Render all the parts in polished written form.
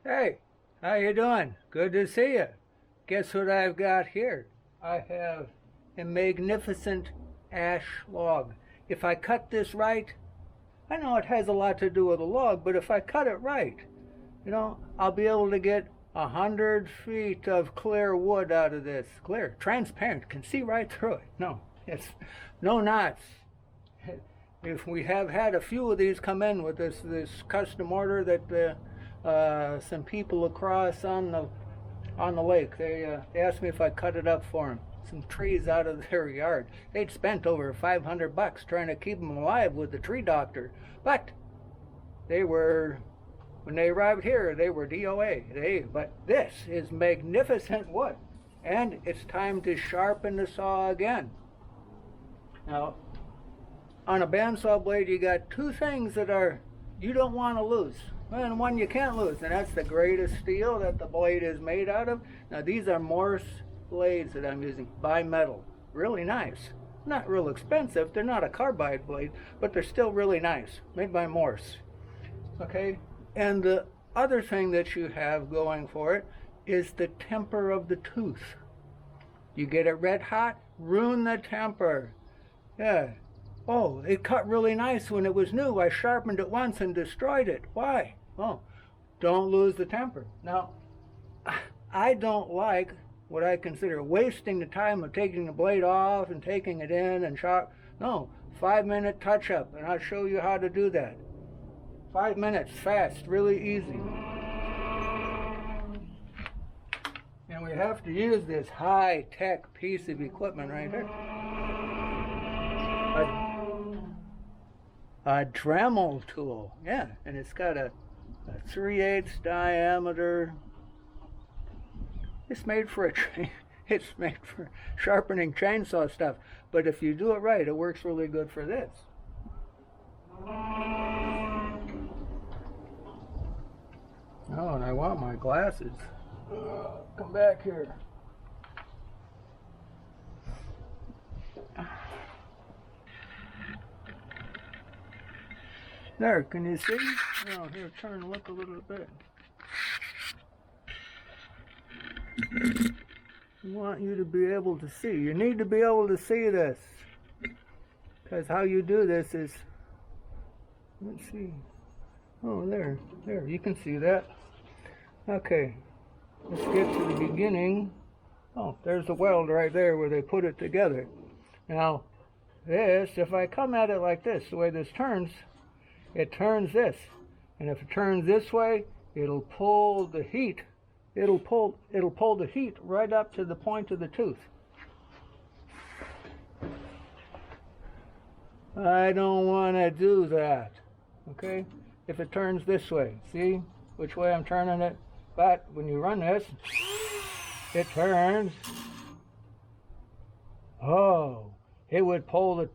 Hey, how you doing? Good to see you. Guess what I've got here? I have a magnificent ash log. If I cut this right, I know it has a lot to do with the log, but if I cut it right, I'll be able to get 100 feet of clear wood out of this. Clear, transparent, can see right through it. No, it's no knots. If we have had a few of these come in with this custom order that some people across on the lake, they asked me if I cut it up for them. Some trees out of their yard. They'd spent over $500 trying to keep them alive with the tree doctor, but they were when they arrived here, they were DOA. But this is magnificent wood, and it's time to sharpen the saw again. Now, on a bandsaw blade, you got two things that you don't want to lose. And one you can't lose, and that's the greatest steel that the blade is made out of. Now, these are Morse blades that I'm using, bimetal. Really nice. Not real expensive. They're not a carbide blade, but they're still really nice. Made by Morse. Okay? And the other thing that you have going for it is the temper of the tooth. You get it red hot, ruin the temper. Yeah. Oh, it cut really nice when it was new. I sharpened it once and destroyed it. Why? Oh, don't lose the temper. Now, I don't like what I consider wasting the time of taking the blade off and taking it in and sharp. No, 5-minute touch-up, and I'll show you how to do that. 5 minutes, fast, really easy. And we have to use this high-tech piece of equipment right here. A Dremel tool, yeah, and it's got a 3/8 diameter. It's made for it's made for sharpening chainsaw stuff, but if you do it right, it works really good for this. Oh, and I want my glasses. Come back here. There, can you see? Oh, here, turn and look a little bit. I want you to be able to see. You need to be able to see this. Because how you do this is, let's see. Oh, there, you can see that. Okay, let's get to the beginning. Oh, there's the weld right there where they put it together. Now, this, if I come at it like this, the way this turns, it turns this, and if it turns this way, it'll pull the heat. It'll pull the heat right up to the point of the tooth. I don't want to do that. Okay? If it turns this way, see which way I'm turning it? But when you run this, it turns. Oh, it'd pull the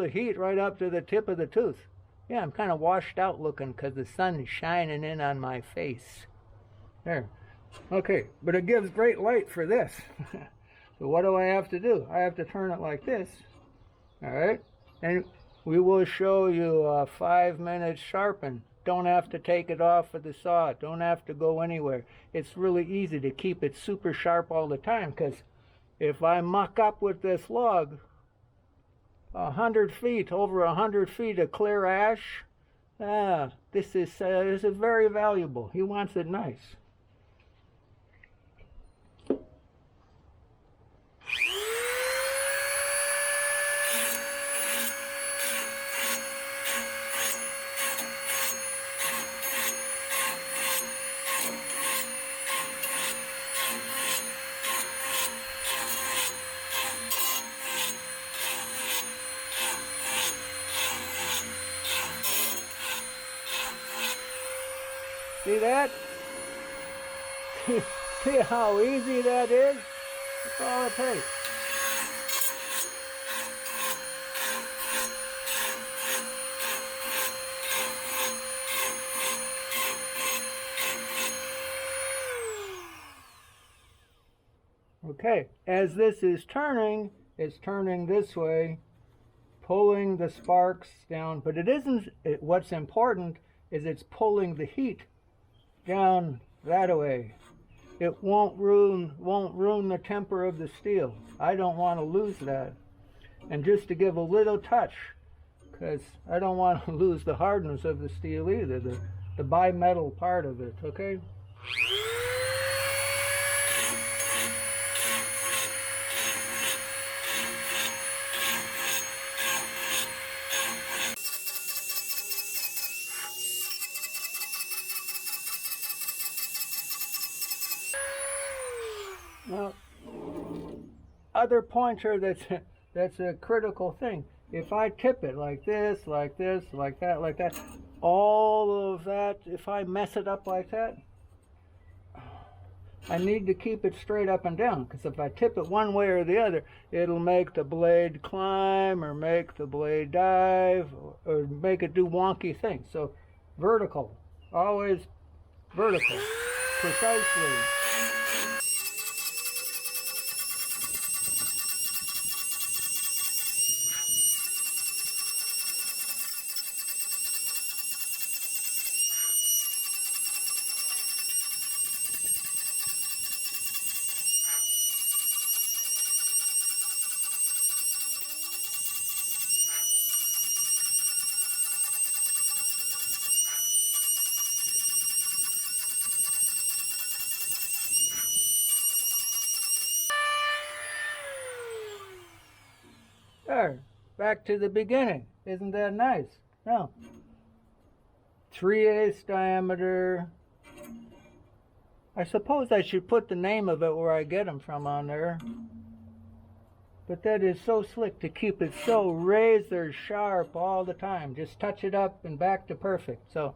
heat right up to the tip of the tooth. Yeah, I'm kind of washed out looking because the sun is shining in on my face. There. Okay, but it gives great light for this. So what do I have to do? I have to turn it like this. All right? And we will show you a 5-minute sharpen. Don't have to take it off of the saw. Don't have to go anywhere. It's really easy to keep it super sharp all the time, because if I muck up with this log, 100 feet, over 100 feet of clear ash, this is very valuable. He wants it nice. See that? See how easy that is? That's all it takes. Okay, as this is turning, it's turning this way, pulling the sparks down, but it isn't, what's important is it's pulling the heat down that way. It won't ruin the temper of the steel. I don't want to lose that. And just to give a little touch, because I don't want to lose the hardness of the steel either, the bimetal part of it, okay? Now, other pointer that's a critical thing. If I tip it like this, like that, all of that, if I mess it up like that, I need to keep it straight up and down, because if I tip it one way or the other, it'll make the blade climb or make the blade dive or make it do wonky things. So vertical, always vertical, precisely. There, back to the beginning. Isn't that nice? Now, 3/8 diameter. I suppose I should put the name of it where I get them from on there. But that is so slick to keep it so razor sharp all the time. Just touch it up and back to perfect. So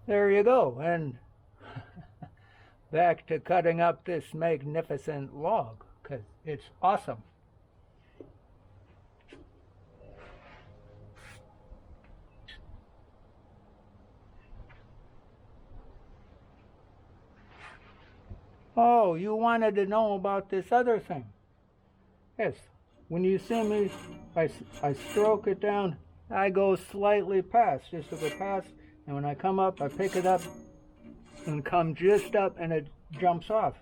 there you go. And back to cutting up this magnificent log, because it's awesome. Oh, you wanted to know about this other thing. Yes, when you see me, I stroke it down, I go slightly past, just to go past, and when I come up, I pick it up and come just up and it jumps off.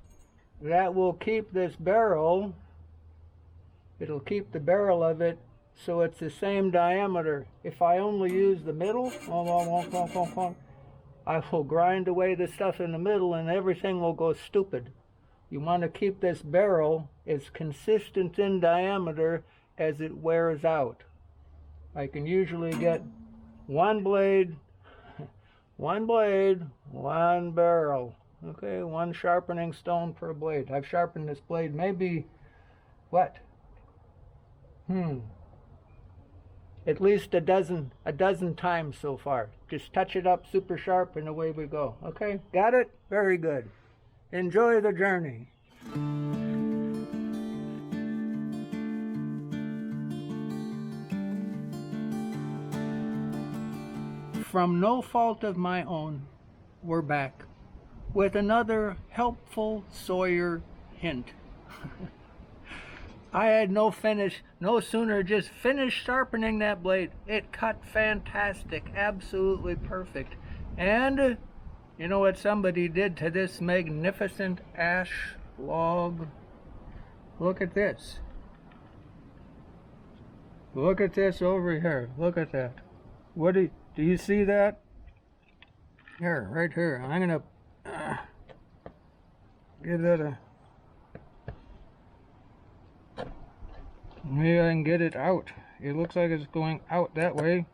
That will keep this barrel, it'll keep the barrel of it so it's the same diameter. If I only use the middle, I will grind away the stuff in the middle and everything will go stupid. You want to keep this barrel as consistent in diameter as it wears out. I can usually get one blade, one barrel. Okay, one sharpening stone per blade. I've sharpened this blade maybe, what? At least a dozen times so far. Just touch it up super sharp and away we go. Okay, got it? Very good. Enjoy the journey. From no fault of my own, we're back with another helpful Sawyer hint. I had no sooner just finished sharpening that blade. It cut fantastic, absolutely perfect. And you know what somebody did to this magnificent ash log? Look at this. Look at this over here. Look at that. What do you see that? Here, right here. I'm gonna give that a. Maybe I can get it out. It looks like it's going out that way,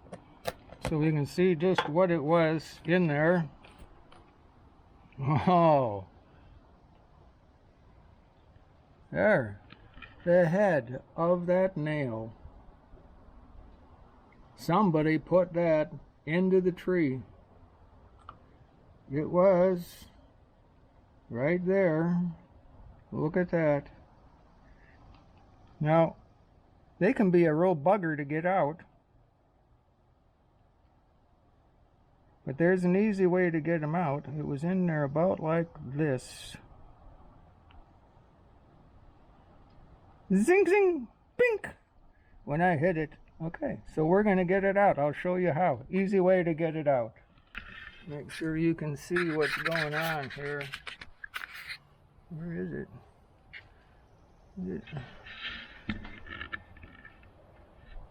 so we can see just what it was in there. Oh, there, the head of that nail. Somebody put that into the tree. It was right there. Look at that. Now, they can be a real bugger to get out, but there's an easy way to get them out. It was in there about like this. Zing, zing, bink, when I hit it. Okay, so we're going to get it out. I'll show you how. Easy way to get it out. Make sure you can see what's going on here. Where is it?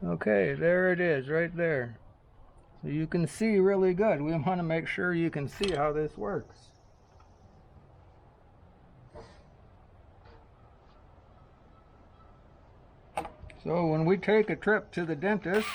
Okay, there it is, right there. So you can see really good. We want to make sure you can see how this works. So when we take a trip to the dentist,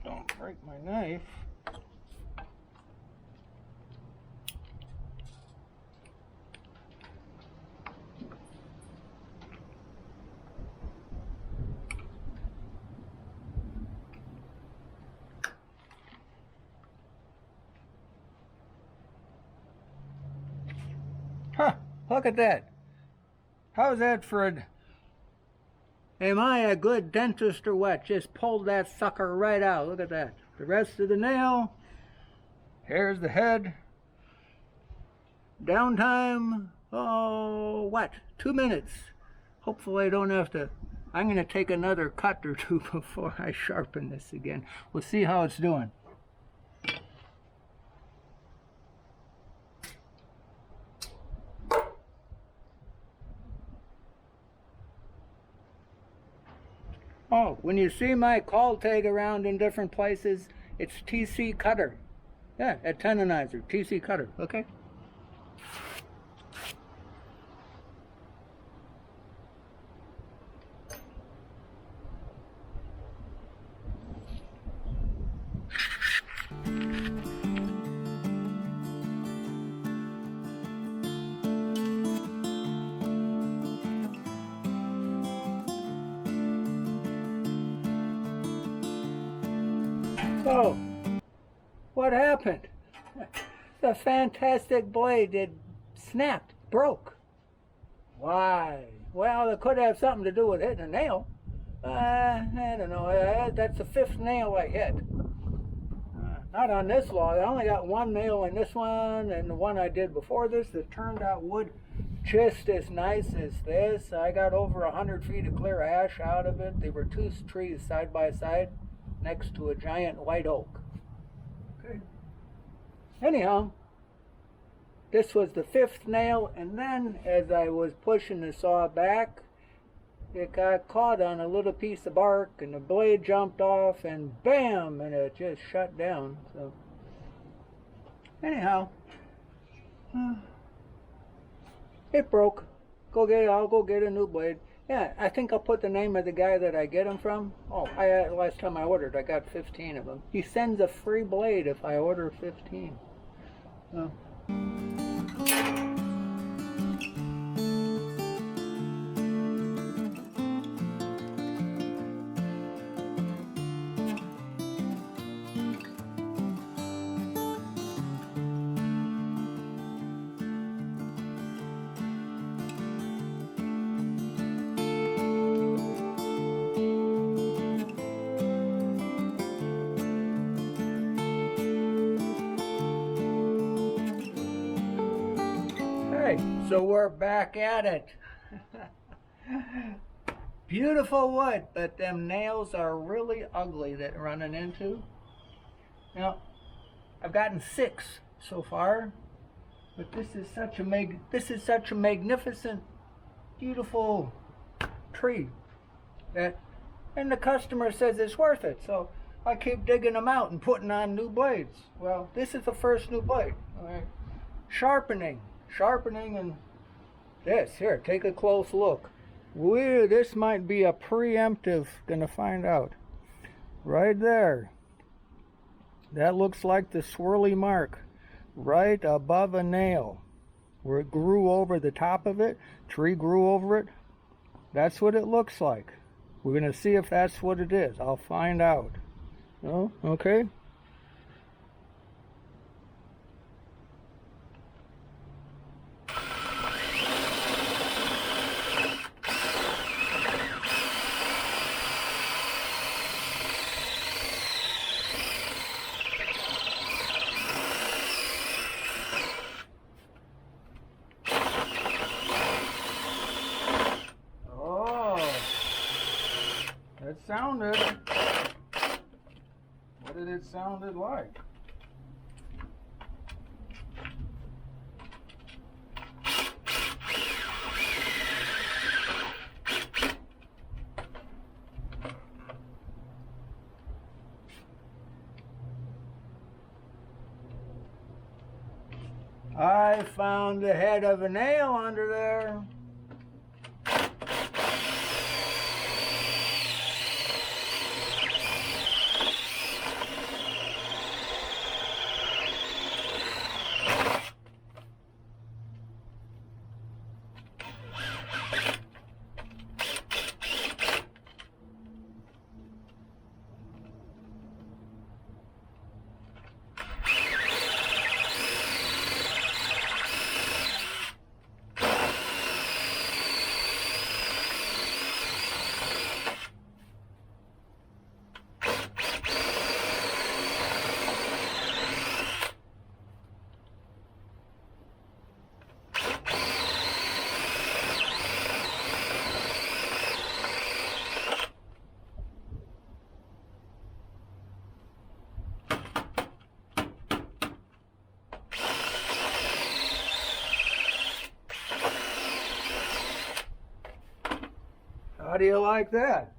don't break my knife. Huh, look at that. How's that for a... Am I a good dentist or what? Just pulled that sucker right out. Look at that. The rest of the nail. Here's the head. Downtime. Oh, what? 2 minutes. Hopefully I don't have to... I'm going to take another cut or two before I sharpen this again. We'll see how it's doing. Oh, when you see my call tag around in different places, it's TC Cutter. Yeah, at Tendonizer, TC Cutter, okay? So, what happened? The fantastic blade, it snapped, broke. Why? Well, it could have something to do with hitting a nail. I don't know. That's the 5th nail I hit. Not on this log. I only got 1 nail in this one, and the one I did before this that turned out wood just as nice as this. I got over 100 feet of clear ash out of it. They were 2 trees side by side next to a giant white oak. Okay. Anyhow, this was the 5th nail, and then as I was pushing the saw back, it got caught on a little piece of bark, and the blade jumped off, and bam, and it just shut down. So anyhow, it broke. I'll go get a new blade. Yeah, I think I'll put the name of the guy that I get them from. Oh, last time I ordered, I got 15 of them. He sends a free blade if I order 15. So. So we're back at it. Beautiful wood, but them nails are really ugly that I'm running into. Now, I've gotten 6 so far, but this is such a magnificent, beautiful tree that, and the customer says it's worth it. So I keep digging them out and putting on new blades. Well, this is the first new blade. All right. Sharpening and this here, take a close look. This might be a preemptive. Gonna find out right there. That looks like the swirly mark right above a nail where it grew over the top of it. Tree grew over it. That's what it looks like. We're gonna see if that's what it is. I'll find out. No? Okay. It sounded. What did it sounded like? I found the head of a nail under there. How do you like that?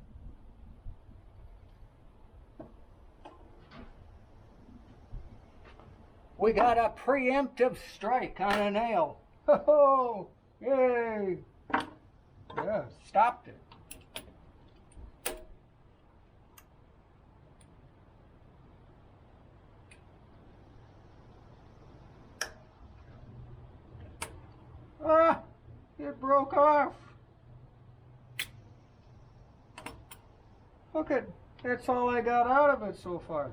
We got a preemptive strike on a nail. Oh, yay! Yeah, stopped it. Ah, it broke off. Look at, that's all I got out of it so far.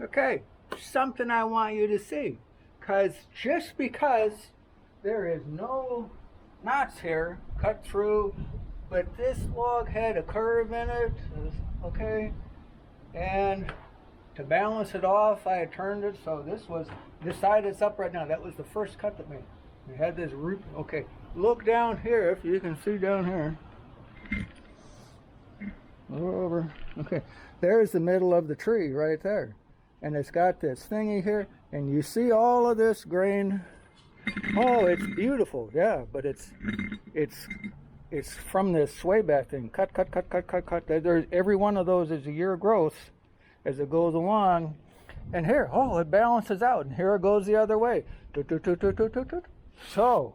Okay, something I want you to see. Just because there is no knots here cut through, but this log had a curve in it, okay? And to balance it off, I had turned it so this side is up right now. That was the first cut that made. We had this root, okay. Look down here, if you can see down here. Over, okay. There's the middle of the tree right there. And it's got this thingy here, and you see all of this grain Oh, it's beautiful, yeah, but it's it's from this sway back thing. Cut, cut, cut, cut, cut, cut. There's every one of those is a year growth as it goes along. And here, oh, it balances out, and here it goes the other way. So,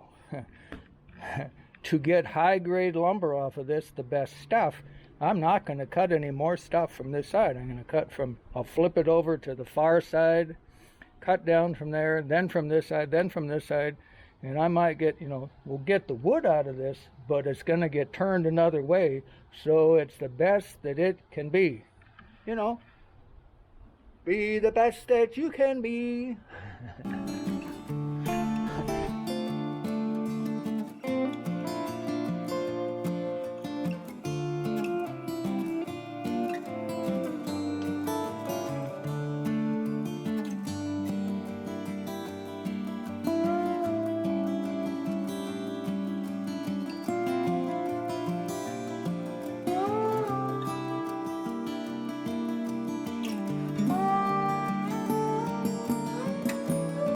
to get high grade lumber off of this, the best stuff, I'm not going to cut any more stuff from this side. I'm going to cut from, I'll flip it over to the far side, cut down from there, then from this side, then from this side, and I might get, we'll get the wood out of this, but it's going to get turned another way, so it's the best that it can be. Be the best that you can be.